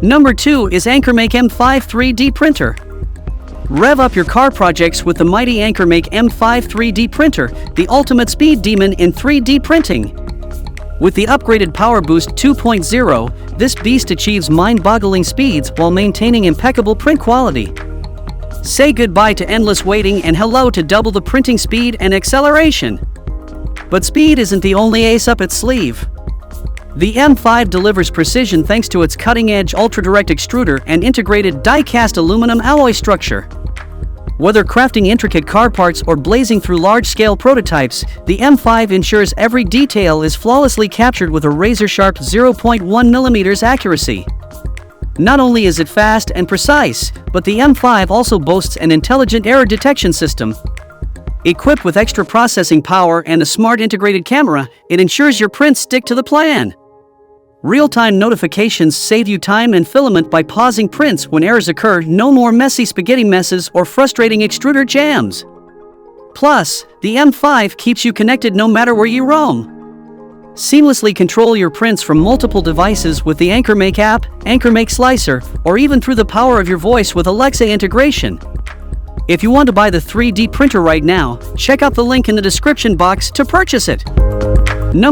Number 2 is AnkerMake M5 3D printer. Rev up your car projects with the mighty AnkerMake M5 3D printer, the ultimate speed demon in 3D printing. With the upgraded PowerBoost 2.0, this beast achieves mind-boggling speeds while maintaining impeccable print quality. Say goodbye to endless waiting and hello to double the printing speed and acceleration. But speed isn't the only ace up its sleeve. The M5 delivers precision thanks to its cutting-edge ultra-direct extruder and integrated die-cast aluminum alloy structure. Whether crafting intricate car parts or blazing through large-scale prototypes, the M5 ensures every detail is flawlessly captured with a razor-sharp 0.1mm accuracy. Not only is it fast and precise, but the M5 also boasts an intelligent error detection system. Equipped with extra processing power and a smart integrated camera, it ensures your prints stick to the plan. Real-time notifications save you time and filament by pausing prints when errors occur. No more messy spaghetti messes or frustrating extruder jams. Plus, the M5 keeps you connected no matter where you roam. Seamlessly control your prints from multiple devices with the AnkerMake app, AnkerMake Slicer, or even through the power of your voice with Alexa integration. If you want to buy the 3D printer right now, check out the link in the description box to purchase it. Number